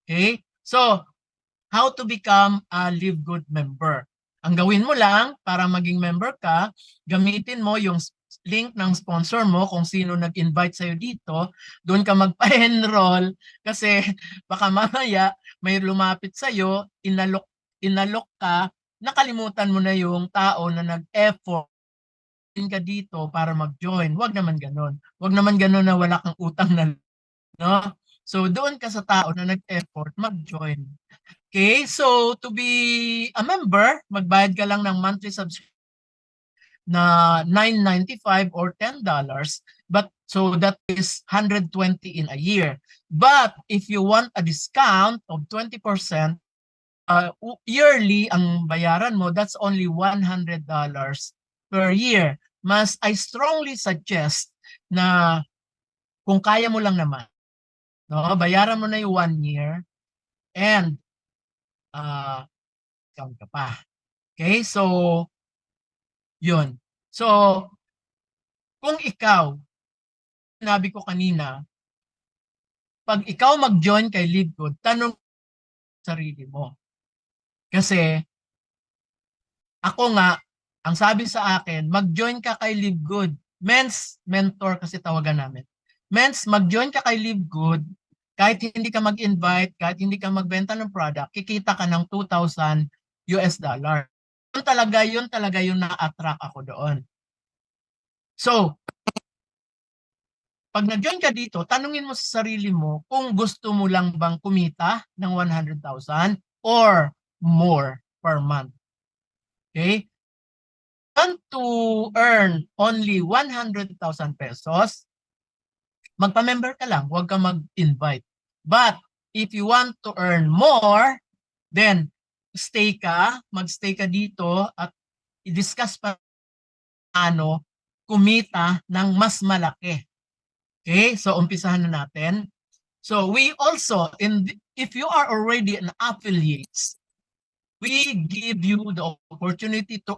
Okay? So, how to become a Live Good member? Ang gawin mo lang para maging member ka, gamitin mo yung link ng sponsor mo kung sino nag-invite sa'yo dito, doon ka magpa-enroll kasi baka mamaya may lumapit sa'yo, inalok ka, nakalimutan mo na yung tao na nag-effort ka dito para mag-join. Huwag naman ganun. Huwag naman ganun na wala kang utang na, no? So doon ka sa tao na nag-effort, mag-join. Okay, so to be a member, magbayad ka lang ng monthly subscription na $9.95 or $10, but so that is 120 in a year. But if you want a discount of 20%, yearly ang bayaran mo, that's only $100 per year. Mas I strongly suggest na kung kaya mo lang naman, no, bayaran mo na yung 1 year and discount ka pa. Okay, so yun. So, kung ikaw, sinabi ko kanina, pag ikaw mag-join kay LiveGood, tanong sarili mo. Kasi ako nga, ang sabi sa akin, mag-join ka kay LiveGood. Men's mentor kasi tawagan namin. Men's, mag-join ka kay LiveGood, kahit hindi ka mag-invite, kahit hindi ka magbenta ng product, kikita ka ng $2,000. Yun talaga yung na-attract ako doon. So, pag nag-join ka dito, tanungin mo sa sarili mo kung gusto mo lang bang kumita ng 100,000 or more per month. Okay? Want to earn only 100,000 pesos, magpa-member ka lang, huwag ka mag-invite. But if you want to earn more, then magstay ka dito at i-discuss pa ano kumita ng mas malaki. Okay, so umpisahan na natin. So we also, if you are already an affiliate, we give you the opportunity to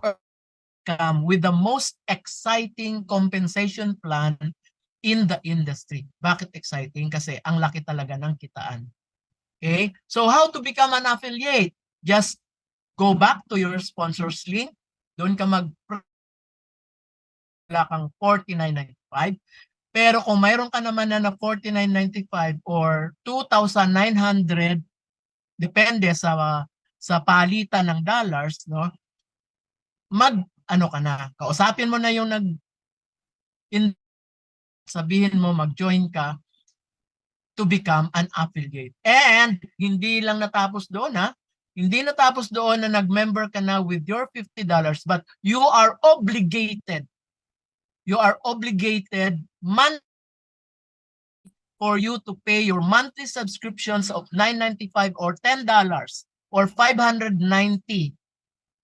come with the most exciting compensation plan in the industry. Bakit exciting? Kasi ang laki talaga ng kitaan. Okay? So how to become an affiliate? Just go back to your sponsors link. Doon ka wala kang $49.95. Pero kung mayroon ka naman na $49.95 or 2,900, depende sa palitan ng dollars, no? Ano ka na, kausapin mo na yung sabihin mo mag-join ka to become an affiliate. And hindi lang natapos doon, ha? Hindi natapos doon na nag-member ka na with your $50, but you are obligated for you to pay your monthly subscriptions of $9.95 or $10 or 590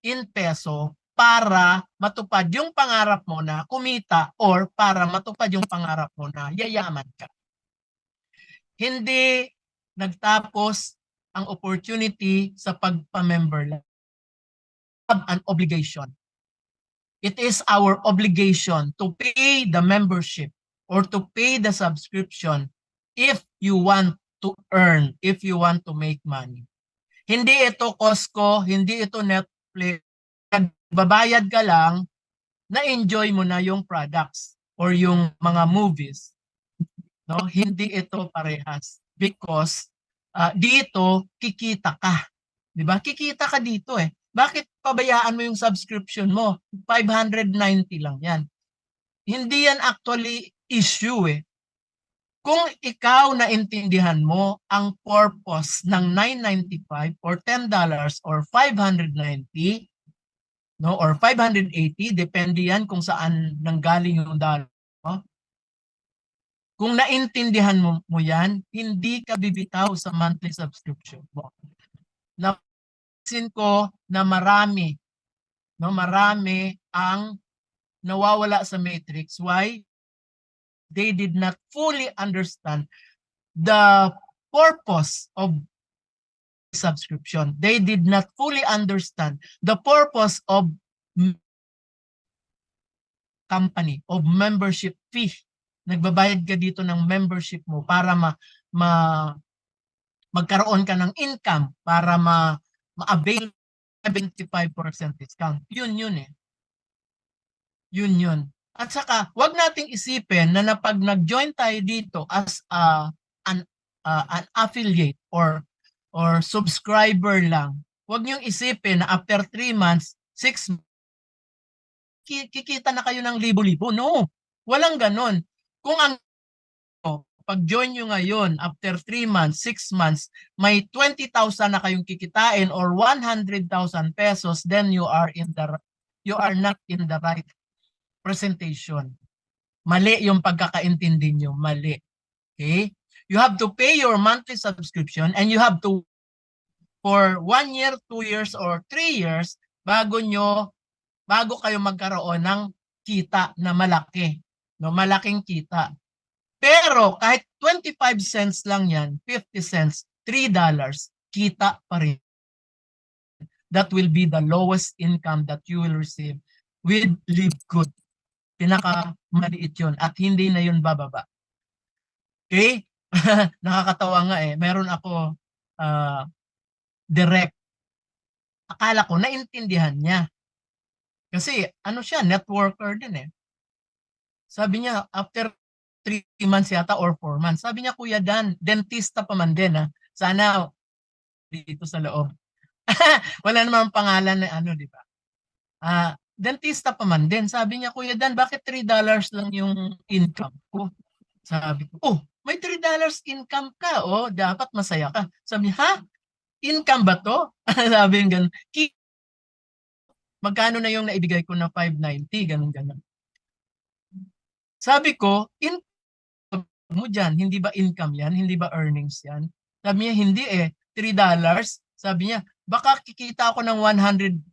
in peso para matupad yung pangarap mo na kumita or para matupad yung pangarap mo na yayaman ka. Hindi nagtapos ang opportunity sa pagpa-member lang. An obligation. It is our obligation to pay the membership or to pay the subscription if you want to earn, if you want to make money. Hindi ito Costco, hindi ito Netflix. Nagbabayad ka lang, na-enjoy mo na yung products or yung mga movies. No? Hindi ito parehas because dito kikita ka. 'Di ba? Kikita ka dito eh. Bakit pabayaan mo yung subscription mo? 590 lang 'yan. Hindi yan actually issue eh. Kung ikaw naintindihan mo ang purpose ng 995 or $10 or 590, no, or 580, depende yan kung saan nanggaling yung dollar. No? Kung naintindihan mo yan, hindi ka bibitaw sa monthly subscription mo. Napansin ko na marami ang nawawala sa matrix. Why? They did not fully understand the purpose of subscription. They did not fully understand the purpose of company, of membership fee. Nagbabayad ka dito ng membership mo para magkaroon ka ng income para ma-avail 75% discount. Yun eh. Yun. At saka, wag nating isipin na pag nag-join tayo dito as an affiliate or subscriber lang, wag niyong isipin na after 3 months, 6 months, kikita na kayo ng libo-libo. No, walang ganon. Kung ang pag-join nyo ngayon, after 3 months, 6 months, may 20,000 na kayong kikitain or 100,000 pesos, then you are not in the right presentation. Mali yung pagkakaintindi nyo. Mali. Okay? You have to pay your monthly subscription and you have to for 1 year, 2 years, or 3 years bago kayo magkaroon ng kita na malaki. No, malaking kita. Pero kahit 25 cents lang yan, 50 cents, $3, kita pa rin. That will be the lowest income that you will receive with Live Good. Pinakamaliit yun at hindi na yun bababa. Okay? Nakakatawa nga eh. Meron ako direct. Akala ko naintindihan niya. Kasi ano siya, networker din eh. Sabi niya, after 3 months yata or 4 months, sabi niya, Kuya Dan, dentista pa man din ha. Sana dito sa loob. Wala namang pangalan na ano, di ba? Dentista pa man din. Sabi niya, Kuya Dan, bakit $3 lang yung income ko? Sabi ko, oh, may $3 income ka. Oh, dapat masaya ka. Sabi niya, ha? Income ba to? Sabi niya, ganun. Magkano na yung naibigay ko na 590? Ganun. Sabi ko, income mo dyan, hindi ba income yan? Hindi ba earnings yan? Sabi niya, hindi eh. $3. Sabi niya, baka kikita ako ng 100,000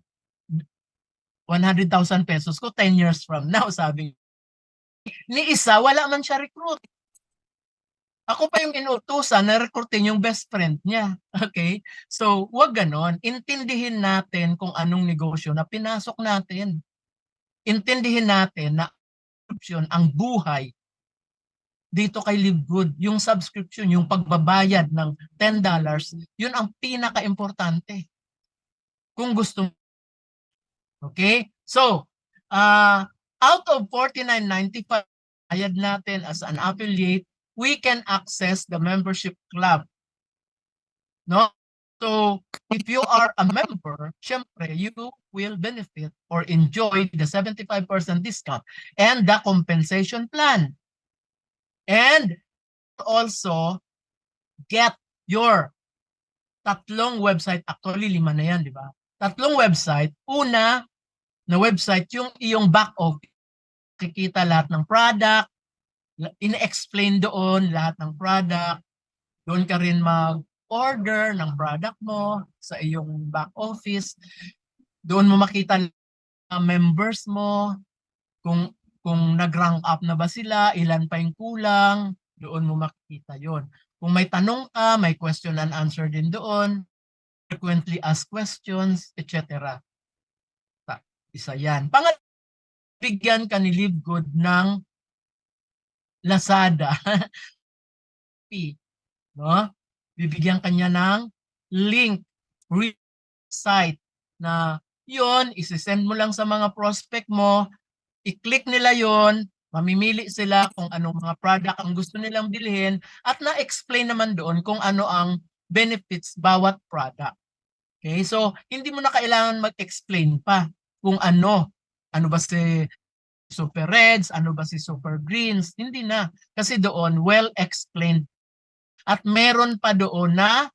pesos ko 10 years from now, sabi niya. Ni isa, wala man siya recruit. Ako pa yung inutusan na recruitin yung best friend niya. Okay? So, wag ganon. Intindihin natin kung anong negosyo na pinasok natin. Intindihin natin na ang buhay dito kay Live Good, yung subscription, yung pagbabayad ng $10, yun ang pinaka-importante. Kung gusto. Okay? So, out of $49.95 bayad natin as an affiliate, we can access the membership club. No? So, if you are a member, syempre, you will benefit or enjoy the 75% discount and the compensation plan. And also get your 3 website, actually 5 na yan, di ba? 3 website. Una na website, yung iyong back office. Kikita lahat ng product, in-explain doon lahat ng product. Doon ka rin mag-order ng product mo sa iyong back office. Doon mo makita members mo, kung nag-rank up na ba sila, ilan pa yung kulang, doon mo makikita yon. Kung may tanong ka, may question and answer din doon, frequently asked questions, etc. Isa yan. Pangatlo, bigyan ka ni Live Good ng Lazada. No? Bibigyan ka niya ng link, site na yon, isisend mo lang sa mga prospect mo, i-click nila yon, mamimili sila kung anong mga product ang gusto nilang bilhin at na-explain naman doon kung ano ang benefits bawat product. Okay? So, hindi mo na kailangan mag-explain pa kung ano ba si Super Reds, ano ba si Super Greens, hindi na. Kasi doon, well explained. At meron pa doon na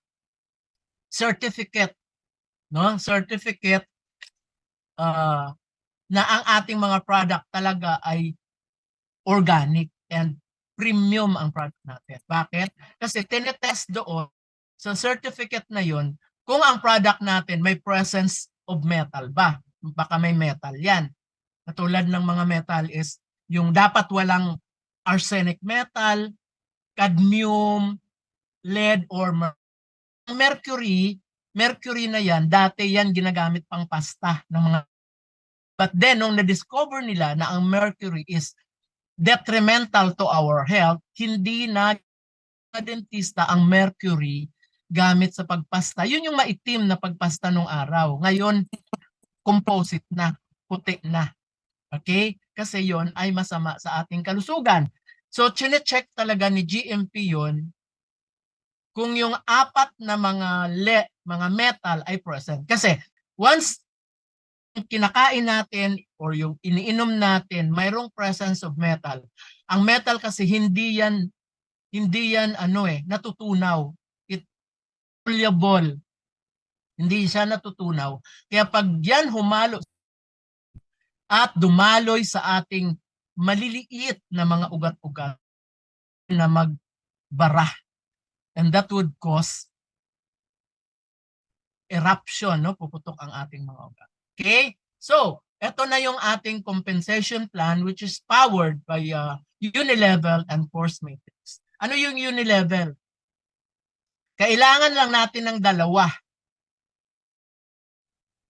certificate, no? Certificate na ang ating mga product talaga ay organic and premium ang product natin. Bakit? Kasi tinetest doon sa certificate na yon kung ang product natin may presence of metal ba. Baka may metal yan. Katulad ng mga metal is yung dapat walang arsenic metal, cadmium, lead, or mercury. Mercury na yan, dati yan ginagamit pang pasta ng mga. But then, nung na-discover nila na ang mercury is detrimental to our health, hindi na dentista ang mercury gamit sa pagpasta. Yun yung maitim na pagpasta nung araw. Ngayon, composite na, puti na. Okay? Kasi yon ay masama sa ating kalusugan. So, chine-check talaga ni GMP yon kung yung apat na mga metal ay present. Kasi once kinakain natin or yung iniinom natin, mayroong presence of metal. Ang metal kasi hindi yan natutunaw. It malleable. Hindi siya natutunaw. Kaya pag yan humalo at dumaloy sa ating maliliit na mga ugat-ugat na magbara, and that would cause eruption, no? Puputok ang ating mga ugat. Okay? So, ito na yung ating compensation plan which is powered by unilevel and force matrix. Ano yung unilevel? Kailangan lang natin ng dalawa.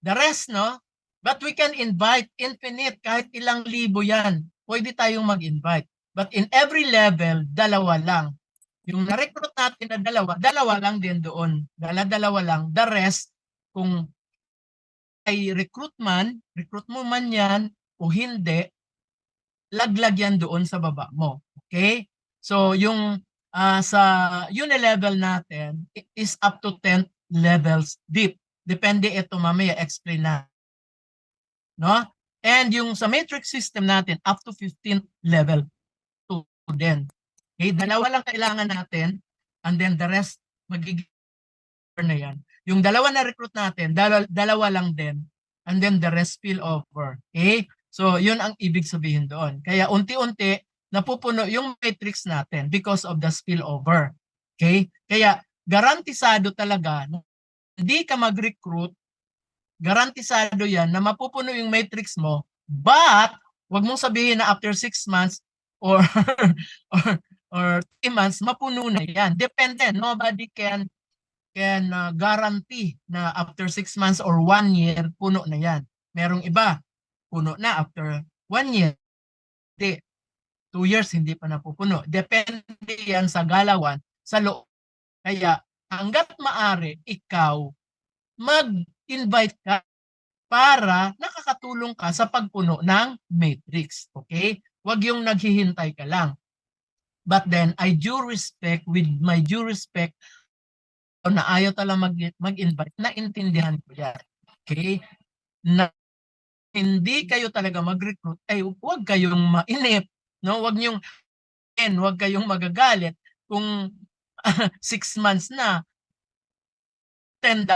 The rest, no? But we can invite infinite, kahit ilang libo yan. Pwede tayong mag-invite. But in every level, dalawa lang. Yung na-recruit natin na dalawa lang din doon. Dalawa lang. The rest, kung ay recruit mo man yan o hindi, laglag yan doon sa baba mo. Okay? So, yung sa unilevel natin, it is up to 10 levels deep. Depende ito mamaya, explain na. No? And yung sa matrix system natin, up to 15th level 2 din. Okay? Dalawa lang kailangan natin and then the rest magiging na yan. Yung dalawa na recruit natin, dalawa lang din and then the rest spill over. Okay? So, yun ang ibig sabihin doon. Kaya unti-unti napupuno yung matrix natin because of the spillover. Okay? Kaya garantisado talaga na hindi ka mag-recruit, garantisado yan na mapupuno yung matrix mo, but wag mong sabihin na after 6 months or or or 3 months mapuno na yan. Depende. Nobody can guarantee na after 6 months or 1 year, puno na yan. Merong iba, puno na after 1 year. Hindi. 2 years, hindi pa napupuno. Depende yan sa galawan, sa loob. Kaya, hanggat maaari, ikaw, mag-invite ka para nakakatulong ka sa pagpuno ng matrix. Okay? Huwag yung naghihintay ka lang. But then, with my due respect, na ayaw talaga mag-invite, naintindihan ko yan. Okay? Na hindi kayo talaga mag-recruit, ay huwag kayong mainip. No? Huwag kayong magagalit kung 6 months na, $10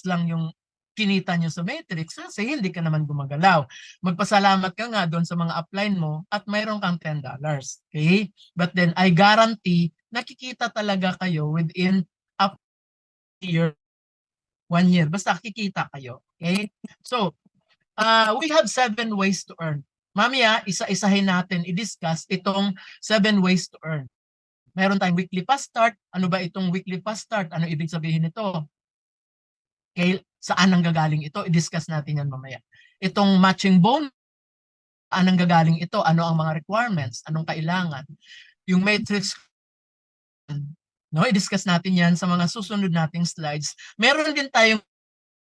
lang yung kinita nyo sa matrix kasi hindi ka naman gumagalaw. Magpasalamat ka nga doon sa mga upline mo at mayroon kang $10. Okay? But then I guarantee nakikita talaga kayo within a year, 1 year. Basta kikita kayo. Okay? So, we have 7 ways to earn. Mamaya, isa-isahin natin i-discuss itong 7 ways to earn. Meron tayong weekly fast start. Ano ba itong weekly fast start? Ano ibig sabihin nito? Okay, saan ang gagaling ito? I-discuss natin yan mamaya. Itong matching bonus, saan ang gagaling ito? Ano ang mga requirements? Anong kailangan? Yung matrix, no, i-discuss natin yan sa mga susunod nating slides. Meron din tayong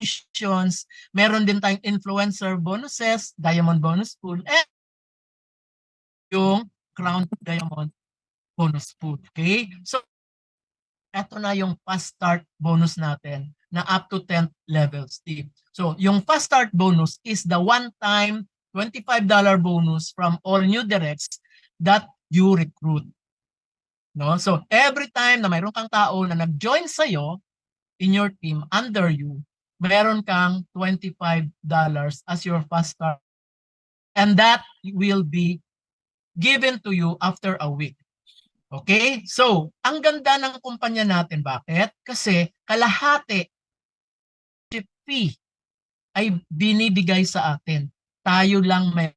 missions, meron din tayong influencer bonuses, diamond bonus pool, and yung crown diamond bonus pool. Okay? So, eto na yung fast start bonus natin na up to 10th level Steve. So, yung fast start bonus is the one-time $25 bonus from all new directs that you recruit. No? So, every time na mayroon kang tao na nag-join sa'yo in your team, under you, mayroon kang $25 as your fast start. And that will be given to you after a week. Okay? So, ang ganda ng kumpanya natin. Bakit? Kasi kalahati fee ay binibigay sa atin. Tayo lang may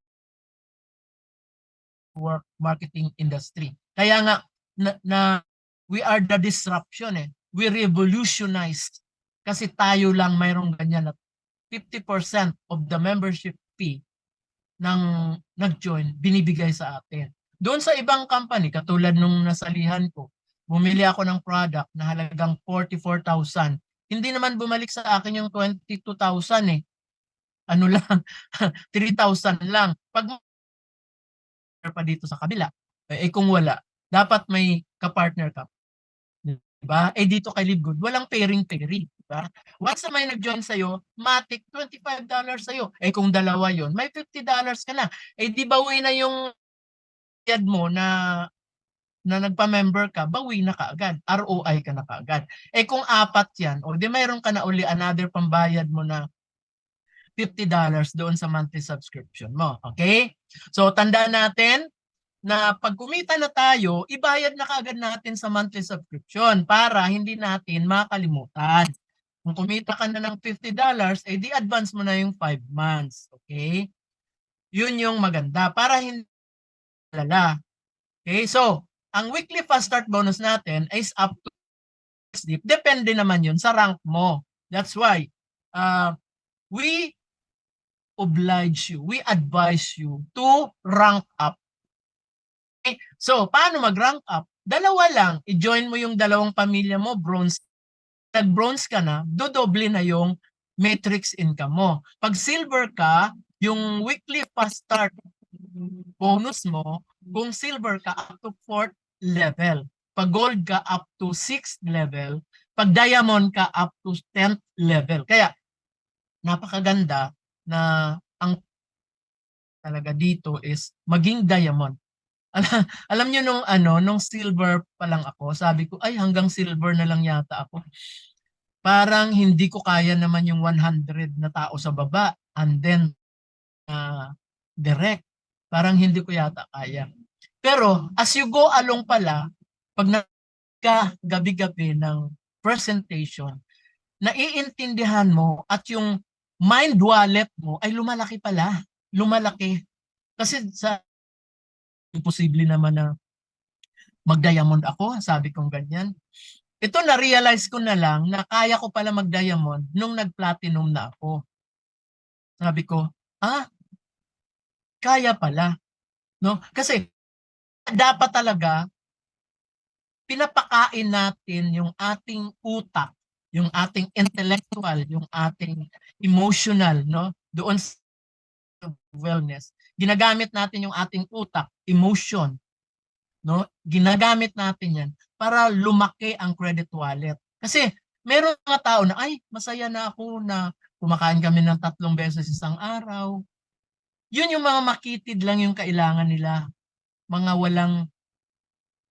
work marketing industry. Kaya nga, we are the disruption eh. We revolutionized. Kasi tayo lang mayroong ganyan na 50% of the membership fee ng nag-join, binibigay sa atin. Doon sa ibang company, katulad nung nasalihan ko, bumili ako ng product na halagang 44,000. Hindi naman bumalik sa akin yung 22,000 eh. Ano lang, 3,000 lang. Pag pa dito sa kabila, kung wala, dapat may kapartner ka. Diba? Dito kay Livegood, walang pairing-pairing. Diba? Once na may nag-join sa'yo, matik, $25 sa'yo. Kung dalawa yon, may $50 ka na. Di bawi na yung bayad mo na nagpa-member ka, bawi na kaagad. ROI ka na kaagad. Kung apat yan, o di mayroon ka na uli another pambayad mo na $50 doon sa monthly subscription mo. Okay? So, tandaan natin na pag kumita na tayo, ibayad na kaagad natin sa monthly subscription para hindi natin makalimutan. Kung kumita ka na ng $50, di advance mo na yung 5 months. Okay? Yun yung maganda para hindi lala. Okay? So, ang weekly fast start bonus natin is up to sleep. Depende naman yun sa rank mo. That's why we oblige you, we advise you to rank up. Okay? So, paano mag-rank up? Dalawa lang. I-join mo yung dalawang pamilya mo, bronze. Nag-bronze ka na, dodoble na yung matrix income mo. Pag silver ka, yung weekly fast start bonus mo, kung silver ka, up to 4th level. Pag gold ka, up to 6th level. Pag diamond ka, up to 10th level. Kaya, napakaganda na ang talaga dito is maging diamond. Alam niyo nung silver pa lang ako, sabi ko ay hanggang silver na lang yata ako. Parang hindi ko kaya naman yung 100 na tao sa baba and then direct. Parang hindi ko yata kaya. Pero as you go along pala, pag gabi-gabi ng presentation, naiintindihan mo at yung mind wallet mo ay lumalaki pala. Lumalaki. Kasi sa imposible naman na mag-diamond ako, sabi kong ganyan. Ito na-realize ko na lang na kaya ko pala mag-diamond nung nag-platinum na ako. Sabi ko, kaya pala. No? Kasi dapat talaga pinapakain natin yung ating utak, yung ating intellectual, yung ating emotional, no? Doon sa wellness. Ginagamit natin yung ating utak, emotion, no? Ginagamit natin 'yan para lumaki ang credit wallet. Kasi meron mga tao na ay masaya na ako na kumakain kami ng 3 beses isang araw. Yun yung mga makitid lang yung kailangan nila. Mga walang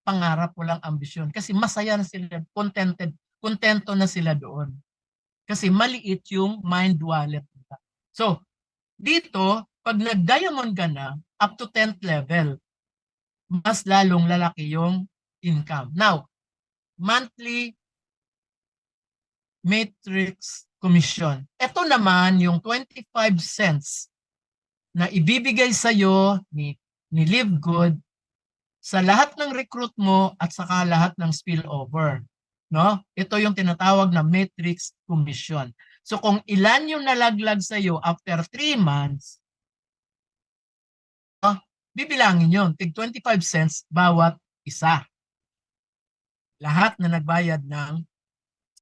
pangarap, walang ambisyon. Kasi masaya na sila, kontento na sila doon. Kasi maliit yung mind wallet nila. So, dito, pag nag-diamond ka na, up to 10th level, mas lalong lalaki yung income. Now, monthly matrix commission. Ito naman yung 25 cents na ibibigay sa'yo ni Livegood sa lahat ng recruit mo at saka lahat ng spillover. No? Ito yung tinatawag na matrix commission. So kung ilan yung nalaglag sa'yo after 3 months, bibilangin yun. Tig 25 cents bawat isa. Lahat na nagbayad ng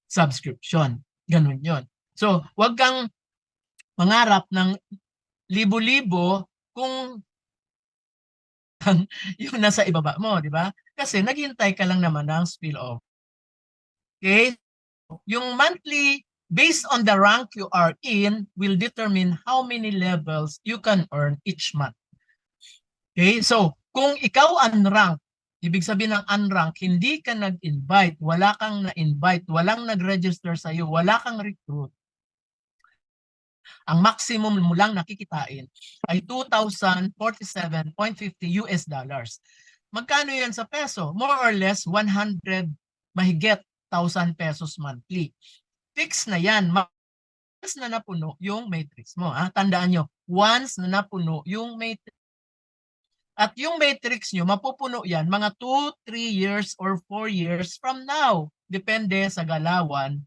subscription. Ganun yun. So, wag kang mangarap ng libo-libo kung yung nasa ibaba mo, di ba? Kasi naghihintay ka lang naman ng spillover. Okay? Yung monthly, based on the rank you are in, will determine how many levels you can earn each month. Okay? So, kung ikaw unranked, ibig sabihin ng unranked, hindi ka nag-invite, wala kang na-invite, walang nag-register sa'yo, wala kang recruit, ang maximum mo lang nakikitain ay $2,047.50. Magkano yan sa peso? More or less 100 mahigit 1,000 pesos monthly. Fix na yan. Once na napuno yung matrix mo. Tandaan nyo, once na napuno yung matrix. At yung matrix nyo, mapupuno yan mga 2, 3 years or 4 years from now. Depende sa galawan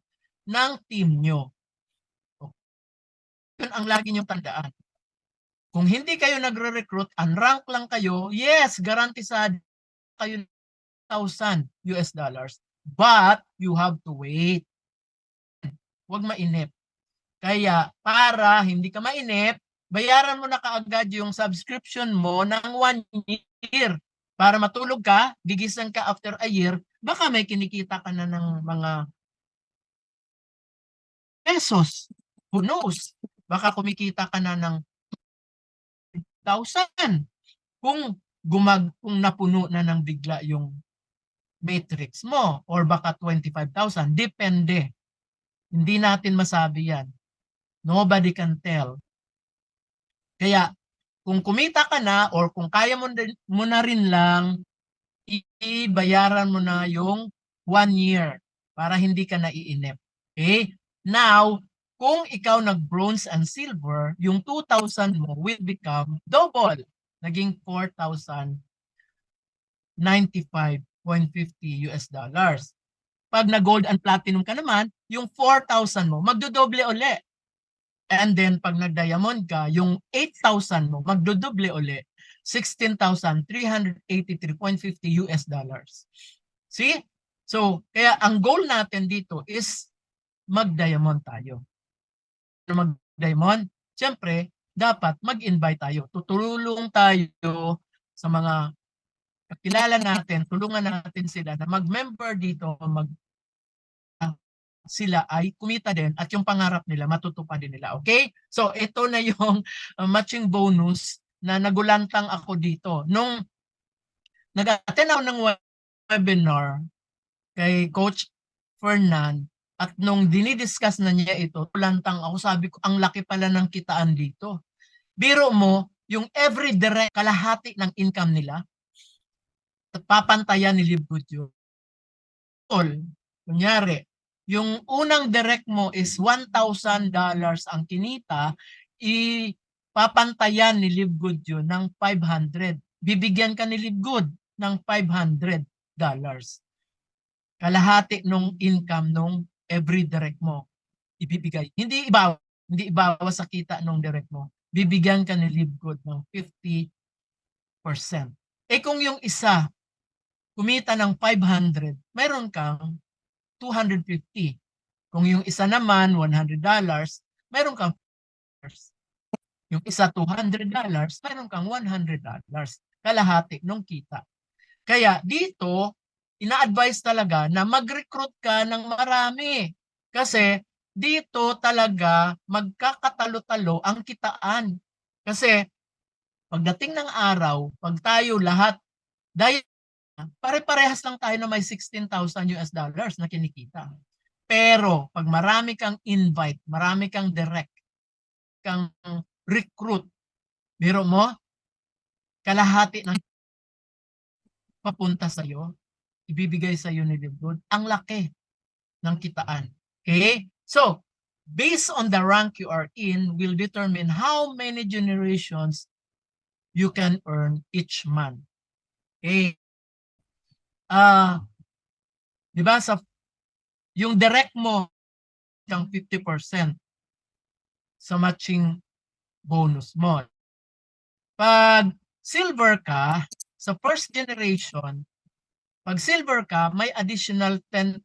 ng team nyo. Yun ang lagi nyo tandaan. Kung hindi kayo nagre-recruit, unrank lang kayo, yes, garantisado kayo US dollars. But you have to wait. Huwag mainip. Kaya para hindi ka mainip, bayaran mo na kaagad yung subscription mo ng 1 year. Para matulog ka, gigisan ka after a year, baka may kinikita ka na ng mga pesos. Who knows? Baka kumikita ka na ng 1,000 kung kung napuno na ng bigla yung matrix mo or baka 25,000. Depende. Hindi natin masabi yan. Nobody can tell. Kaya kung kumita ka na or kung kaya mo na rin lang, ibayaran mo na yung 1 year para hindi ka naiinip. Okay? Now, kung ikaw nag-bronze and silver, yung 2,000 mo will become double. Naging 4,095.50 US dollars. Pag na-gold and platinum ka naman, yung 4,000 mo, magdodoble uli. And then, pag nag-diamond ka, yung 8,000 mo, magdodoble uli. 16,383.50 US dollars. See? So, kaya ang goal natin dito is mag-diamond tayo. Mag-diamond, siyempre, dapat mag-invite tayo. Tutulong tayo sa mga kakilala natin, tulungan natin sila na mag-member dito, sila ay kumita din at yung pangarap nila matutupad din nila. Okay? So, ito na yung matching bonus na nagulantang ako dito. Nung nag-attend ako ng webinar kay Coach Fernan at nung dinidiscuss na niya ito, tulantang ako, sabi ko, ang laki pala ng kitaan dito. Biro mo, yung every direct kalahati ng income nila, papantayan ni Live Good yun. Kunyari, yung unang direct mo is $1,000 ang kinita, ipapantayan ni Live Good yun ng 500. Bibigyan ka ni Live Good ng $500. Kalahati nung income nung every direct mo ibibigay. Hindi ibawas sa kita nung direct mo. Bibigyan ka ni Live Good ng 50%. Eh kung yung isa kumita ng 500, meron kang 250. Kung yung isa naman, $100, meron kang yung isa $200, meron kang $100. Kalahati nung kita. Kaya dito, ina-advise talaga na mag-recruit ka ng marami. Kasi dito talaga magkakatalo-talo ang kitaan. Kasi pagdating ng araw, pag tayo lahat, dahil pare-parehas lang tayo na may 16,000 US dollars na kinikita. Pero pag marami kang invite, marami kang direct, kang recruit, biro mo, kalahati ng papunta sa'yo, ibibigay sa'yo ni Live Good, ang laki ng kitaan. Okay? So, based on the rank you are in, will determine how many generations you can earn each month. Okay? Di ba sa yung direct mo ng 50% sa matching bonus mo. Pag silver ka, sa first generation, pag silver ka, may additional 10%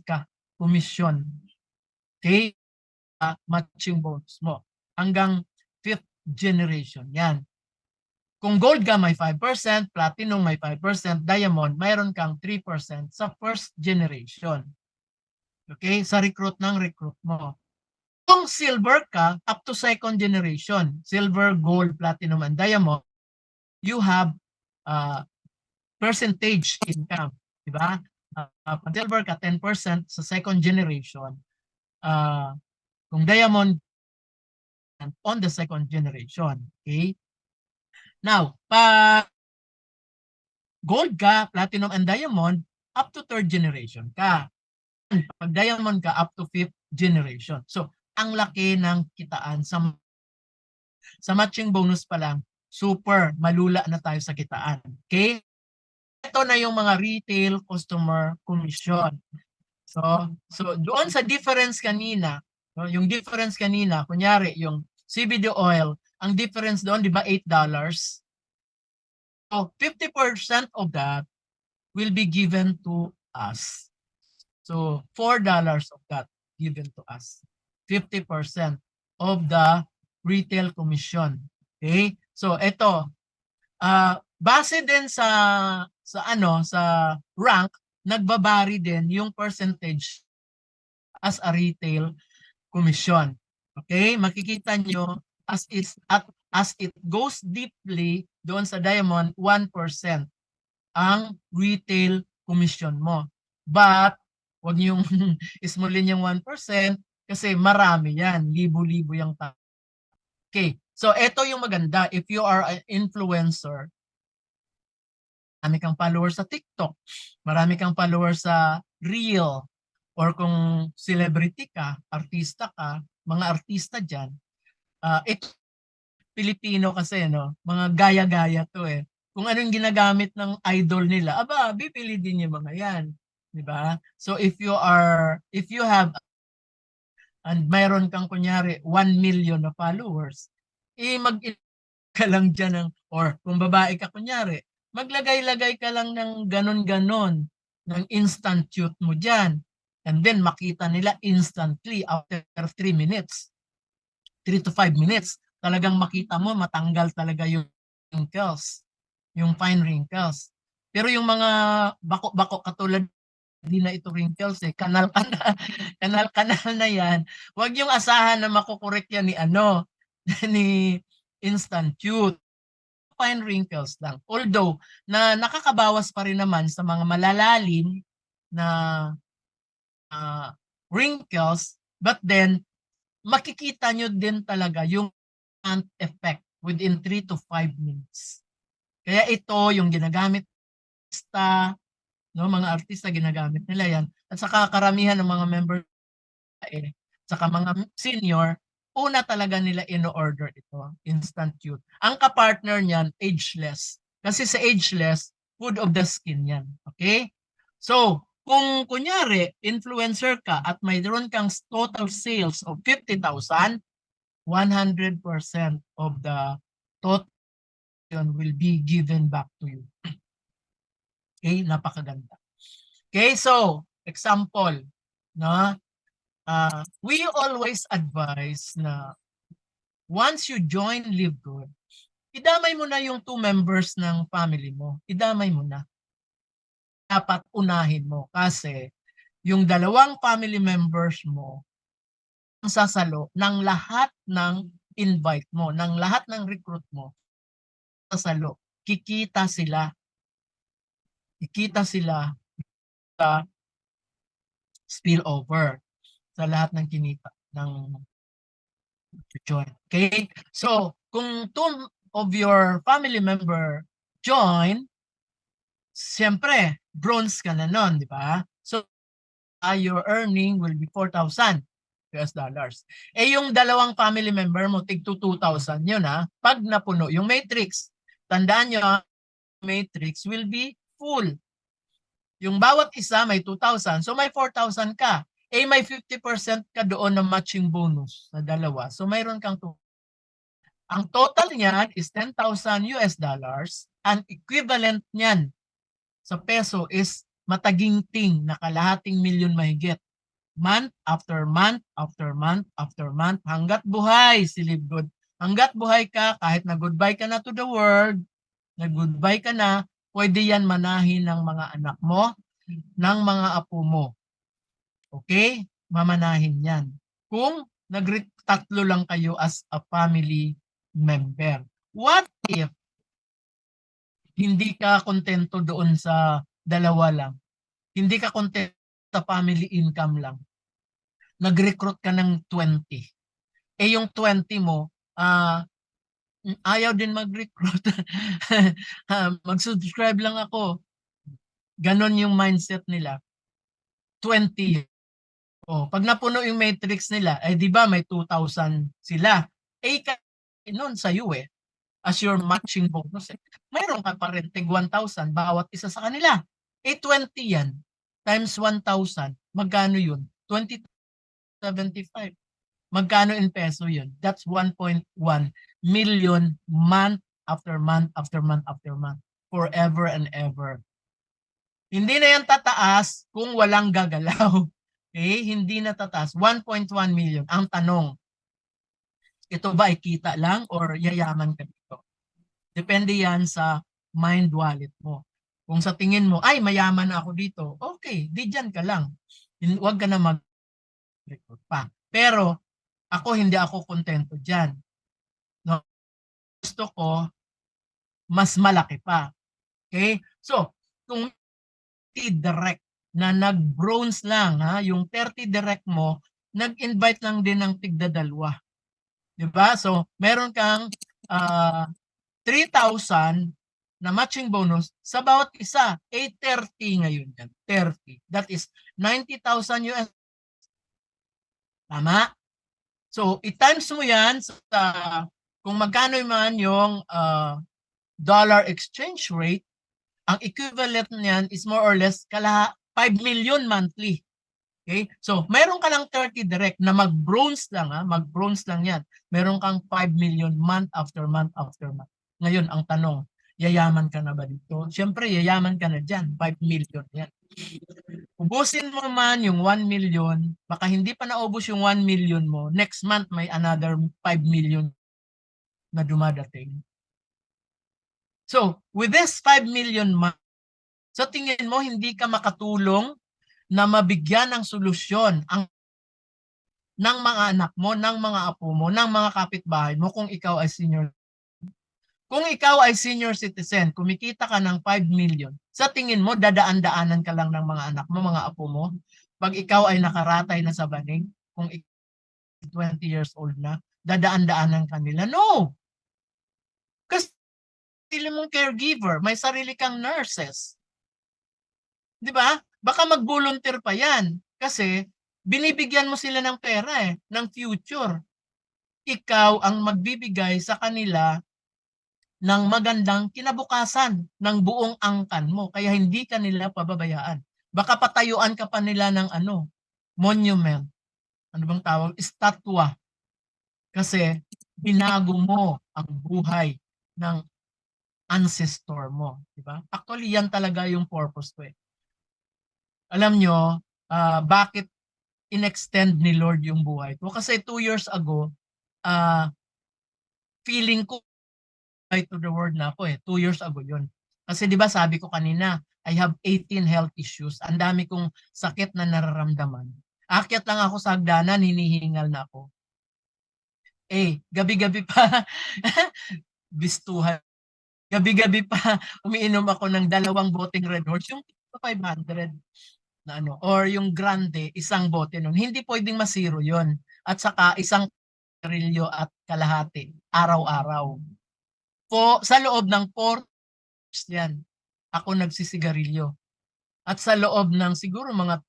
ka commission. Okay? Matching bonus mo. Hanggang 5th generation. Yan. Kung gold ka, may 5%, platinum may 5%, diamond, mayroon kang 3% sa first generation. Okay? Sa recruit mo. Kung silver ka, up to second generation, silver, gold, platinum, and diamond, you have percentage income. Diba? Pag silver ka, 10% sa second generation. Kung diamond, on the second generation. Okay? Now, pag gold ka, platinum, and diamond, up to third generation ka. Pag diamond ka, up to fifth generation. So, ang laki ng kitaan sa matching bonus pa lang, super malula na tayo sa kitaan. Okay? Ito na yung mga retail customer commission. So doon sa difference kanina, no, yung difference kanina, kunyari yung CBD oil, ang difference doon, di ba, $8? So 50% of that will be given to us. So $4 of that given to us. 50% of the retail commission. Okay? So ito, base din sa rank, nagbabari din yung percentage as a retail commission. Okay? Makikita nyo as it goes deeply doon sa diamond, 1% ang retail commission mo. But wag niyong ismulin yung 1% kasi marami yan, libo-libo yung tao. Okay, so ito yung maganda. If you are an influencer, marami kang followers sa TikTok, marami kang followers sa Reel, or kung celebrity ka, artista ka, mga artista dyan, ito Pilipino kasi, no? Mga gaya-gaya to eh. Kung anong ginagamit ng idol nila, aba, bibili din yung mga yan. Di ba? So if you have and mayroon kang kunyari 1 million na followers, mag ka lang dyan ng, or kung babae ka kunyari, maglagay-lagay ka lang ng ganon-ganon ng instant shoot mo dyan. And then makita nila instantly after 3 minutes. 3 to 5 minutes. Talagang makita mo matanggal talaga yung wrinkles, yung fine wrinkles. Pero yung mga bako-bako katulad hindi na ito wrinkles eh, kanal-kanal na yan. Huwag yung asahan na makukorek yan ni ni instant tooth. Fine wrinkles lang. Although na nakakabawas pa rin naman sa mga malalalim na wrinkles, but then makikita nyo din talaga yung effect within 3 to 5 minutes. Kaya ito yung ginagamit sa mga artista, ginagamit nila yan. At saka karamihan ng mga member saka mga senior, una talaga nila in-order ito, instant cute. Ang kapartner niyan, ageless. Kasi sa ageless, food of the skin yan. Okay? So, kung kunyari, influencer ka at mayroon kang total sales of 50,000, 100% of the total will be given back to you. Okay? Napakaganda. Okay, so, example, no? We always advise na once you join Live Good, idamay mo na yung 2 members ng family mo. Idamay mo na. Dapat unahin mo kasi yung 2 family members mo ang sasalo ng lahat ng invite mo, ng lahat ng recruit mo. Sasalo. Kikita sila. Kikita sila sa spillover sa lahat ng kinita ng join. Okay? So, kung 2 of your family member join, siyempre, bronze ka na nun, di ba? So, your earning will be 4,000 US dollars. Eh, yung 2 family member mo, tig 2,000 yun ha. Pag napuno yung matrix, tandaan nyo, matrix will be full. Yung bawat isa may 2,000, so may 4,000 ka. Eh, may 50% ka doon ng matching bonus sa 2. So, mayroon kang 2. Ang total niyan is 10,000 US dollars. Ang equivalent niyan sa peso is mataginting na kalahating milyon mahigit. Month after month after month after month hanggat buhay si Live Good. Hanggat buhay ka, kahit na goodbye ka na to the world, na goodbye ka na, pwede yan manahin ng mga anak mo, ng mga apo mo. Okay? Mamanahin yan. Kung tatlo lang kayo as a family member. What if hindi ka kontento doon sa 2 lang? Hindi ka kontento sa family income lang. Nag-recruit ka ng 20. Eh yung 20 mo, ayaw din mag-recruit. Mag-subscribe lang ako. Ganon yung mindset nila. 20. Oh, pag napuno yung matrix nila, eh di ba may 2,000 sila. Eh noon sa iyo as your matching bonus mayroon ka pa rin tig 1,000 bawat isa sa kanila. Eh 20 yan times 1,000, magkano yun? 2075. Magkano in peso yun? That's 1.1 million month after month after month after month, forever and ever. Hindi na yan tataas kung walang gagalaw. Okay? Hindi na tataas. 1.1 million. Ang tanong, ito ba ay kita lang or yayaman ka dito? Depende yan sa mind wallet mo. Kung sa tingin mo, ay mayaman na ako dito, okay, di dyan ka lang. Huwag ka na mag-record pa. Pero ako, hindi ako kontento dyan. No? Gusto ko, mas malaki pa. Okay? So, kung direct na nag-bronze lang, ha, yung 30 direct mo, nag-invite lang din ng tigdadalwa. Diba? So, meron kang 3,000 na matching bonus sa bawat isa. 830 ngayon yan. 30. That is 90,000 US. Tama? So, i-times mo yan sa kung magkano man yung dollar exchange rate, ang equivalent niyan is more or less 5 million monthly. Okay? So, meron ka lang 30 direct na mag-bronze lang, ha? Mag-bronze lang yan. Meron kang 5 million month after month after month. Ngayon, ang tanong, yayaman ka na ba dito? Siyempre, yayaman ka na dyan. 5 million yan. Ubusin mo man yung 1 million, baka hindi pa naubos yung 1 million mo, next month may another 5 million na dumadating. So, with this 5 million month, sa tingin mo, hindi ka makatulong na mabigyan ng solusyon ng mga anak mo, ng mga apo mo, ng mga kapitbahay mo kung ikaw ay senior. Kung ikaw ay senior citizen, kumikita ka ng 5 million, sa tingin mo, dadaan-daanan ka lang ng mga anak mo, mga apo mo, pag ikaw ay nakaratay na sa banig, kung 20 years old na, dadaan-daanan ka nila. No! Kasi sarili mong caregiver, may sarili kang nurses. Di ba? Baka mag-volunteer pa yan. Kasi binibigyan mo sila ng pera ng future. Ikaw ang magbibigay sa kanila ng magandang kinabukasan ng buong angkan mo. Kaya hindi ka nila pababayaan. Baka patayuan ka pa nila ng monument. Ano bang tawag? Estatwa. Kasi binago mo ang buhay ng ancestor mo. Diba? Actually, yan talaga yung purpose ko. Alam nyo, bakit in-extend ni Lord yung buhay ko? Kasi 2 years ago, feeling ko to the word na ako 2 years ago yun. Kasi di ba sabi ko kanina, I have 18 health issues. Ang dami kong sakit na nararamdaman. Akyat lang ako sa hagdanan, hinihingal na ako. Gabi-gabi pa, bistuhan. Gabi-gabi pa, umiinom ako ng 2 boteng Red Horse, yung 500 na or yung grande, isang bote nun. Hindi pwedeng masiro yon. At saka isang karilyo at kalahati, araw-araw. Sa loob ng 4 years yan, ako nagsisigarilyo. At sa loob ng siguro mga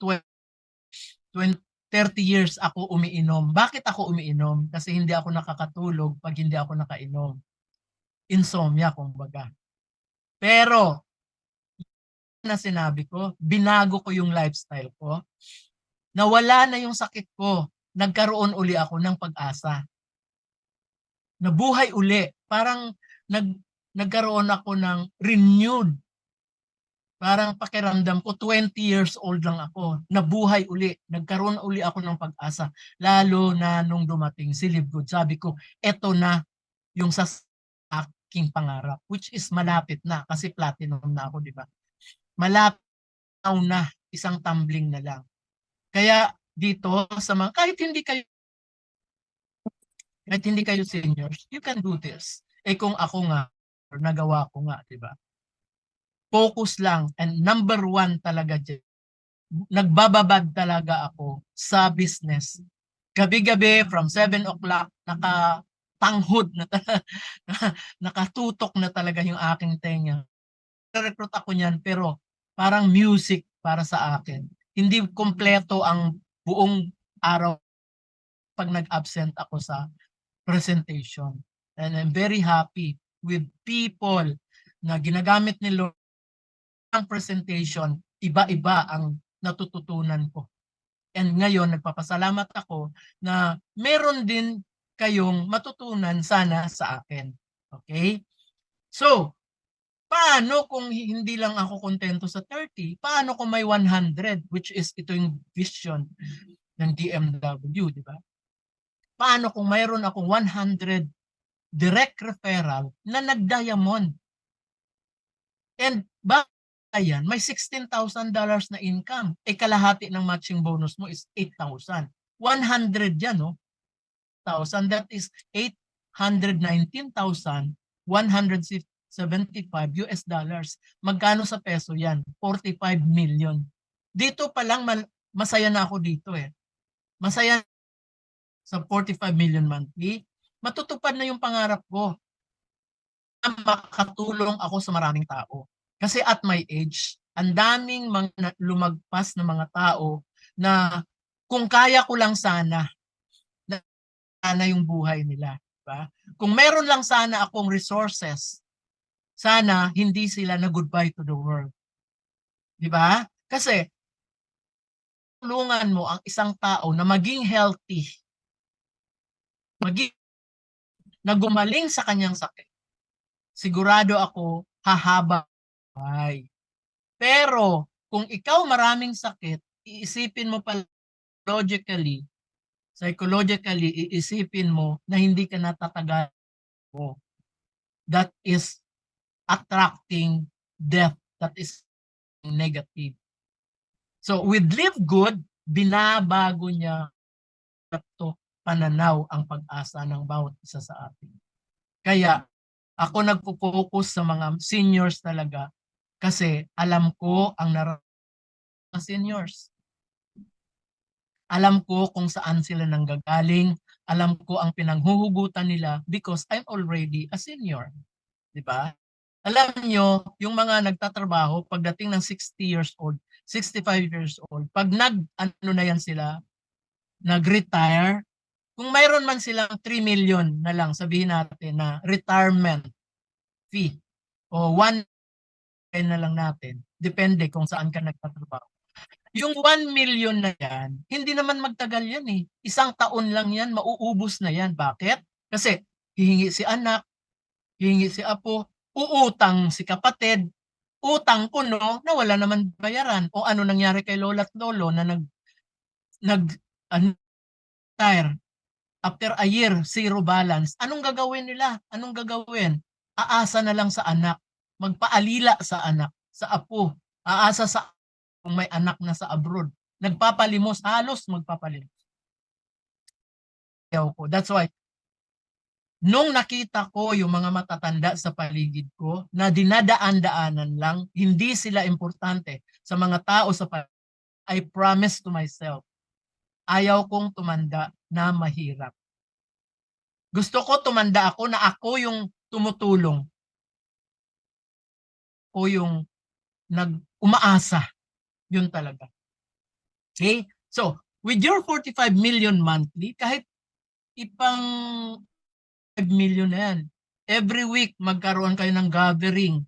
30 years ako umiinom. Bakit ako umiinom? Kasi hindi ako nakakatulog pag hindi ako nakainom. Insomnia, kumbaga. Pero, na sinabi ko, binago ko yung lifestyle ko. Nawala na yung sakit ko. Nagkaroon uli ako ng pag-asa. Nabuhay uli. Parang nagkaroon ako ng renewed. Parang pakiramdam ko 20 years old lang ako. Nabuhay uli. Nagkaroon uli ako ng pag-asa. Lalo na nung dumating si Libgood. Sabi ko, eto na yung sa aking pangarap. Which is malapit na. Kasi platinum na ako, di ba? Malapit na. Isang tumbling na lang. Kaya dito sa mga, kahit hindi kayo seniors, you can do this. Kung ako nga, nagawa ko nga, di ba? Focus lang. And number 1 talaga dyan, nagbababad talaga ako sa business. Gabi-gabi from 7 o'clock, nakatanghod na nakatutok na talaga yung aking tenga. Recruit ako niyan pero parang music para sa akin. Hindi kompleto ang buong araw pag nag-absent ako sa presentation. And I'm very happy with people na ginagamit ni Lord ang presentation, iba-iba ang natututunan ko. And ngayon, nagpapasalamat ako na meron din kayong matutunan sana sa akin. Okay? So, Paano kung hindi lang ako kontento sa 30? Paano kung may 100, which is ito yung vision ng DMW, di ba? Paano kung mayroon akong 100 direct referral na nag-diamond? And ba yan, may $16,000 na income. Eh kalahati ng matching bonus mo is 8,000. 100 yan, no? 1,000, that is 819,175 US dollars. Magkano sa peso yan? 45 million. Dito pa lang masaya na ako dito eh. Masaya sa 45 million monthly. Matutupad na yung pangarap ko na makatulong ako sa maraming tao. Kasi at my age, ang daming mga lumagpas na mga tao na kung kaya ko lang sana yung buhay nila. Diba? Kung meron lang sana akong resources, sana hindi sila na goodbye to the world. Di ba? Kasi tulungan mo ang isang tao na maging healthy, na gumaling sa kanyang sakit. Sigurado ako, hahaba. Pero kung ikaw maraming sakit, iisipin mo pala psychologically, iisipin mo na hindi ka natatagal mo. That is attracting death. That is negative. So with Live Good, binabago niya ito pananaw ang pag-asa ng bawat isa sa atin. Kaya ako nagpo-focus sa mga seniors talaga kasi alam ko ang nararamdaman ng seniors. Alam ko kung saan sila nanggagaling, alam ko ang pinanghuhugutan nila because I'm already a senior. Di ba? Alam nyo, yung mga nagtatrabaho, pagdating ng 60 years old, 65 years old, pag ano na yan sila, nag-retire, kung mayroon man silang 3 million na lang, sabihin natin na retirement fee, o 1 na lang natin, depende kung saan ka nagtatrabaho. Yung 1 million na yan, hindi naman magtagal yan eh. Isang taon lang yan, mauubos na yan. Bakit? Kasi hihingi si anak, hihingi si apo, uutang si kapatid, utang kuno na wala naman bayaran. O ano nangyari kay lola at lolo na retire after a year, zero balance. Anong gagawin nila? Anong gagawin? Aasa na lang sa anak. Magpaalila sa anak, sa apo. Aasa sa kung may anak na sa abroad. Nagpapalimos, halos magpapalimos. That's why, nung nakita ko yung mga matatanda sa paligid ko na dinadaan-daanan lang, hindi sila importante sa mga tao sa paligid, I promise to myself, ayaw kong tumanda na mahirap. Gusto ko tumanda ako na ako yung tumutulong. Ako yung umaasa. Yun talaga. Okay? So, with your 45 million monthly, kahit ipang 5 million na yan. Every week, magkaroon kayo ng gathering.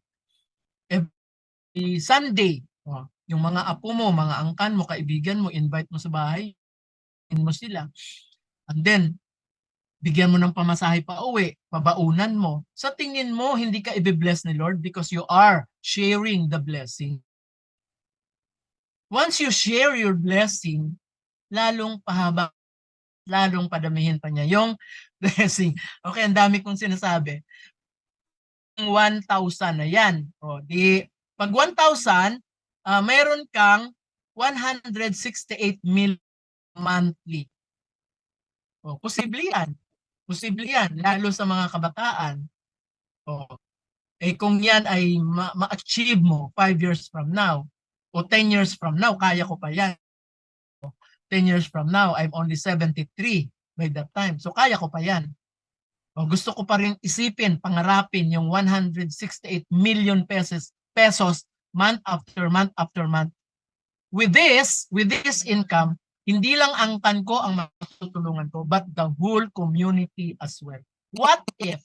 Every Sunday, yung mga apo mo, mga angkan mo, kaibigan mo, invite mo sa bahay, mo sila. And then, bigyan mo ng pamasahe pa uwi, pabaunan mo. Sa tingin mo, hindi ka i-bless ni Lord because you are sharing the blessing. Once you share your blessing, lalong pahaba, lalong padamihin pa niya yung blessing. Okay, ang dami kong sinasabi. 1,000 na yan. O, pag 1,000, mayroon kang 168 million monthly. O, posible yan. Posible yan, lalo sa mga kabataan. O, kung yan ay ma-achieve mo 5 years from now, o 10 years from now, kaya ko pa yan. 10 years from now, I'm only 73 by that time. So kaya ko pa yan. O gusto ko pa rin isipin, pangarapin yung 168 million pesos month after month after month. With this income, hindi lang angkan ko ang matutulungan ko, but the whole community as well. What if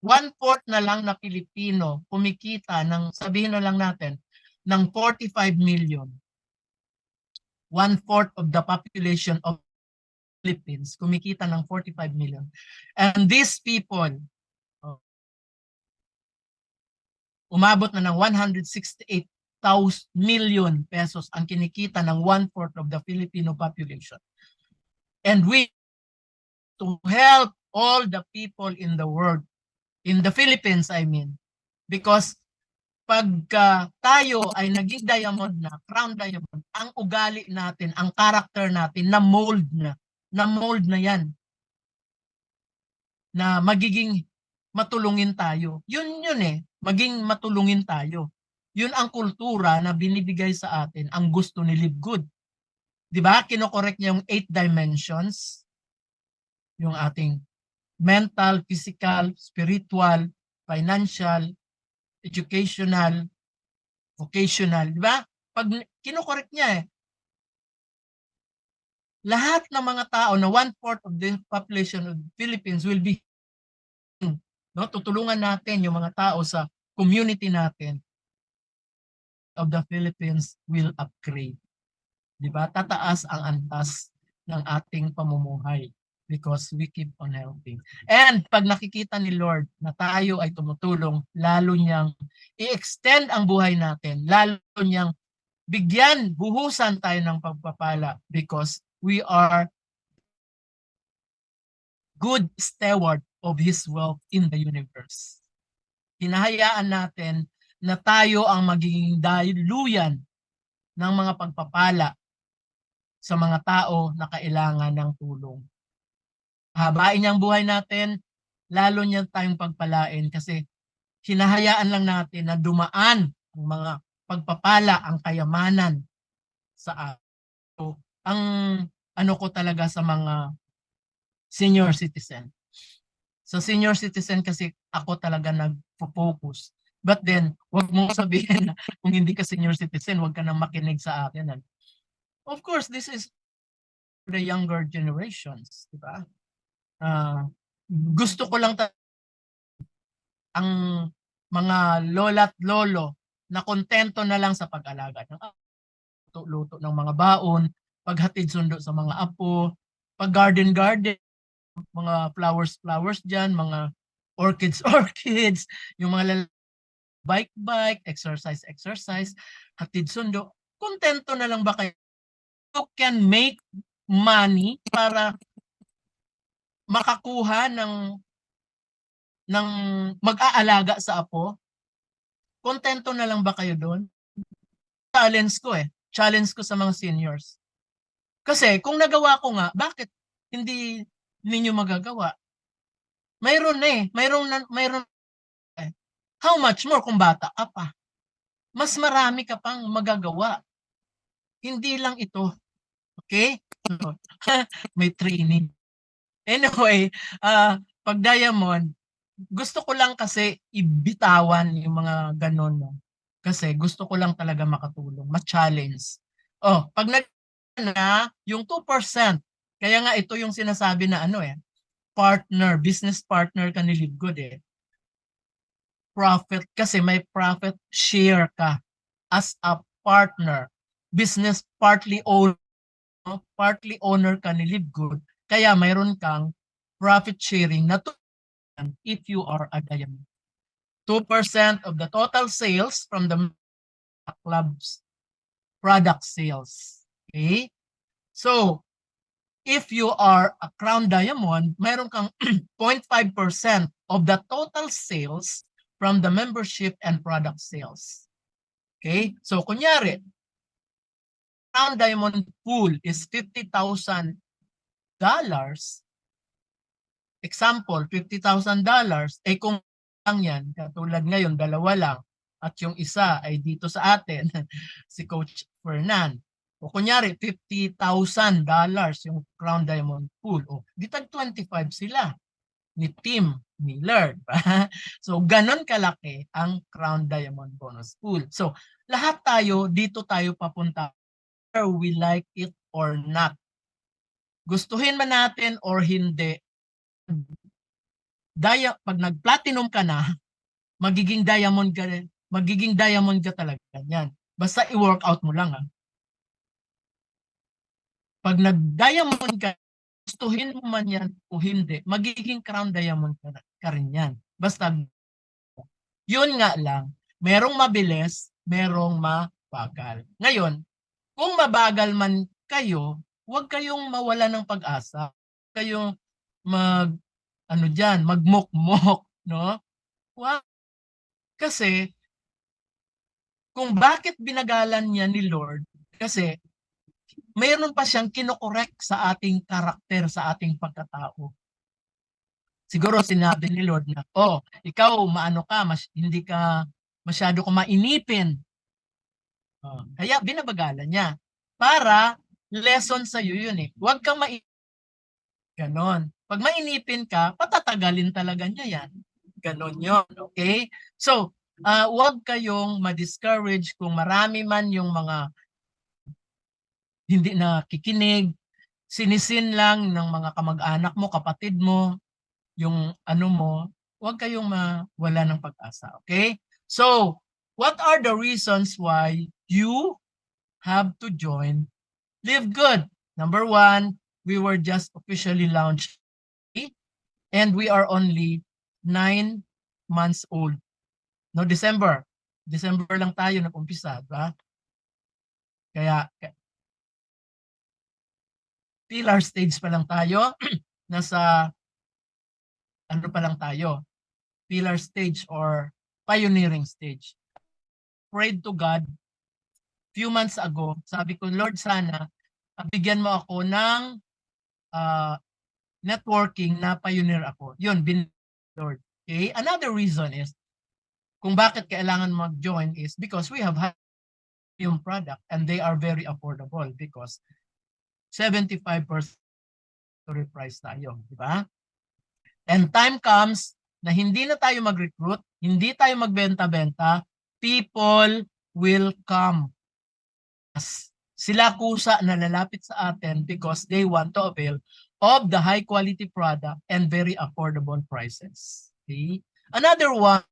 1/4 na lang na Pilipino kumikita ng, sabihin na lang natin, ng 45 million. 1/4 of the population of Philippines kumikita ng 45 million. And these people, umabot na ng 168 million pesos ang kinikita ng 1/4 of the Filipino population. And we to help all the people in the world, in the Philippines I mean, because pagka tayo ay naging diamond na, crown diamond, ang ugali natin, ang character natin, na mold na yan, na magiging matulungin tayo. Yun maging matulungin tayo. Yun ang kultura na binibigay sa atin, ang gusto ni Live Good. Di ba? Kinokorek niya yung 8 dimensions, yung ating mental, physical, spiritual, financial, educational, vocational, di ba? Pag kinokorek niya lahat ng mga tao na 1/4 of the population of the Philippines will be, no, tutulungan natin yung mga tao sa community natin of the Philippines will upgrade. Di ba? Tataas ang antas ng ating pamumuhay because we keep on helping. And pag nakikita ni Lord na tayo ay tumutulong, lalo niyang i-extend ang buhay natin, lalo niyang bigyan, buhusan tayo ng pagpapala because we are good steward of His wealth in the universe. Hinahayaan natin na tayo ang magiging daluyan ng mga pagpapala sa mga tao na kailangan ng tulong. Habain niya ang buhay natin, lalo niya tayong pagpalain kasi hinahayaan lang natin na dumaan ang mga pagpapala, ang kayamanan sa ato. Ang ano ko talaga sa mga senior citizen. Sa senior citizen kasi ako talaga nag-focus. But then, wag mo sabihin na kung hindi ka senior citizen, wag ka nang makinig sa akin. Of course, this is the younger generations, di ba? Gusto ko lang ang mga lola at lolo na kontento na lang sa pag-alaga ng luto ng mga baon, paghatid sundo sa mga apo, pag garden, mga flowers dyan, mga orchids, yung mga bike, exercise, hatid sundo. Kontento na lang ba kayo? You can make money para makakuha ng mag-aalaga sa apo? Kontento na lang ba kayo doon? Challenge ko sa mga seniors. Kasi kung nagawa ko nga, bakit hindi ninyo magagawa? Mayroon how much more kung bata ka pa? Mas marami ka pang magagawa. Hindi lang ito. Okay? May training. Anyway, pag diamond, gusto ko lang kasi ibitawan yung mga ganon. No? Kasi gusto ko lang talaga makatulong, ma-challenge. Pag na yung 2%, kaya nga ito yung sinasabi na business partner ka ni Live Good Profit, kasi may profit share ka as a partner. Business partly owner ka ni Live Good, kaya mayroon kang profit sharing na if you are a diamond. 2% of the total sales from the club's product sales. Okay? So, if you are a crown diamond, mayroon kang 0.5% of the total sales from the membership and product sales. Okay? So, kunyari, crown diamond pool is $50,000. Example, $50,000. Kung lang yan, katulad ngayon, dalawa lang, at yung isa ay dito sa atin, si Coach Fernan. O kunyari, $50,000 yung crown diamond pool. Di tag 25 sila ni Tim Miller. So, ganon kalaki ang crown diamond bonus pool. So, lahat tayo, dito tayo papunta, whether we like it or not. Gustuhin man natin or hindi, pag nag-platinum ka na, magiging diamond ka talaga yan. Basta i-workout mo lang. Pag nag-diamond ka, gustuhin mo man yan o hindi, magiging crown diamond ka rin yan. Basta, yun nga lang, Merong mabilis, merong mabagal. Ngayon, kung mabagal man kayo, huwag kayong mawala ng pag-asa. Huwag kayong magmukmok, no? Wag. Kasi, kung bakit binagalan niya ni Lord, kasi mayroon pa siyang kinokorek sa ating karakter, sa ating pagkatao. Siguro sinabi ni Lord na, ikaw maano ka, hindi ka masyado ko mainipin. Kaya binabagalan niya. Para lesson sa iyo yun eh. Huwag kang ganon. Pag mainipin ka, patatagalin talaga niya yan. Ganon yun. Okay? So, huwag kayong ma-discourage kung marami man yung mga hindi nakikinig, sinisin lang ng mga kamag-anak mo, kapatid mo, yung ano mo, huwag kayong mawala ng pag-asa. Okay? So, what are the reasons why you have to join Live Good? Number one, we were just officially launched and we are only 9 months old. No, December. December lang tayo nag-umpisa, ba? Kaya pillar stage pa lang tayo. Nasa ano pa lang tayo? Pillar stage or pioneering stage. Prayed to God few months ago. Sabi ko, Lord, sana bigyan mo ako ng networking na pioneer ako. Yun, Lord. Okay? Another reason is kung bakit kailangan mag-join is because we have yung product and they are very affordable because 75% price tayo, di ba? And time comes na hindi na tayo mag-recruit, hindi tayo magbenta-benta, people will come. Sila kusa na lalapit sa atin because they want to avail of the high quality product and very affordable prices. Okay? Another one,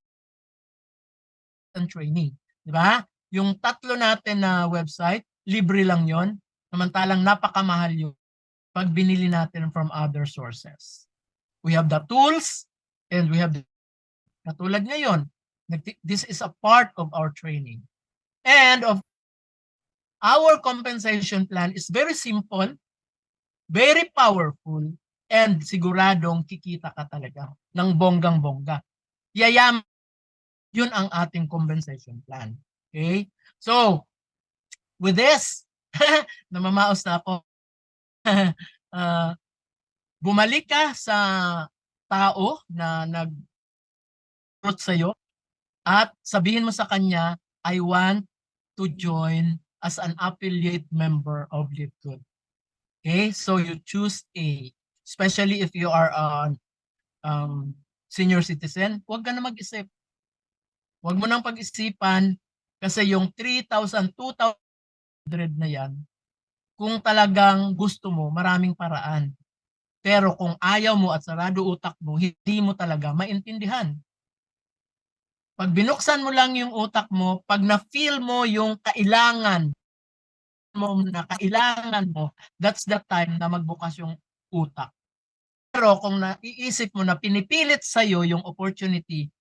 training. Di ba? Yung tatlo natin na website, libre lang yon. Samantalang napakamahal yun pag binili natin from other sources. We have the tools and we have katulad ngayon. This is a part of our training. And of our compensation plan is very simple, very powerful, and siguradong kikita ka talaga ng bonggang-bongga. Yayam, yun ang ating compensation plan. Okay? So, with this, namamaos na ako. Bumalik ka sa tao na nag-recruit sa'yo at sabihin mo sa kanya, I want to join as an affiliate member of Live Good. Okay, so you choose A. Especially if you are a senior citizen, huwag ka na mag-isip. Huwag mo nang pag-isipan kasi yung 3,000, 2,000 na yan, kung talagang gusto mo, maraming paraan. Pero kung ayaw mo at sarado utak mo, hindi mo talaga maintindihan. Pag binuksan mo lang yung utak mo, pag na-feel mo yung kailangan mo, that's the time na magbukas yung utak. Pero kung naiisip mo na pinipilit sa'yo yung opportunity,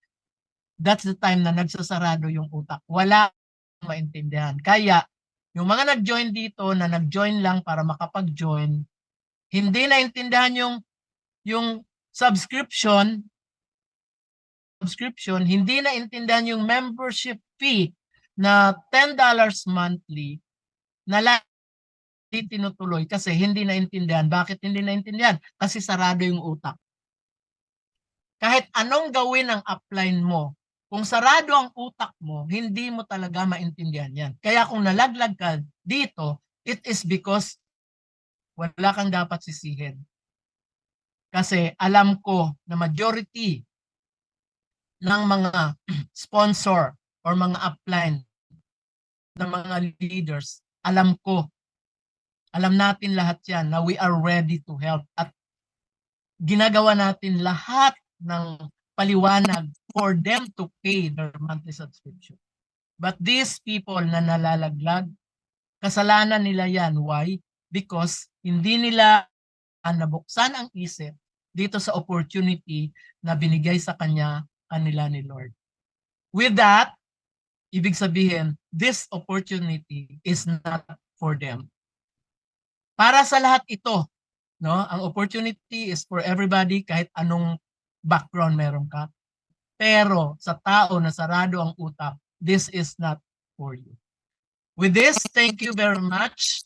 that's the time na nagsasarado yung utak. Wala maintindihan. Kaya, yung mga nag-join dito na nag-join lang para makapag-join, hindi naintindihan yung subscription, hindi naintindihan yung membership fee na $10 monthly na tinutuloy kasi hindi naintindihan. Bakit hindi naintindihan? Kasi sarado yung utak. Kahit anong gawin ang upline mo, kung sarado ang utak mo, hindi mo talaga maintindihan yan. Kaya kung nalaglag ka dito, it is because wala kang dapat sisihin. Kasi alam ko na majority ng mga sponsor or mga upline ng mga leaders, alam natin lahat yan na we are ready to help at ginagawa natin lahat ng paliwanag for them to pay their monthly subscription. But these people na nalalaglag, kasalanan nila yan. Why? Because hindi nila nabuksan ang isip dito sa opportunity na binigay sa kanila ni Lord. With that, ibig sabihin, this opportunity is not for them. Para sa lahat ito, no? Ang opportunity is for everybody kahit anong background meron ka. Pero sa tao na sarado ang utak, this is not for you. With this, thank you very much.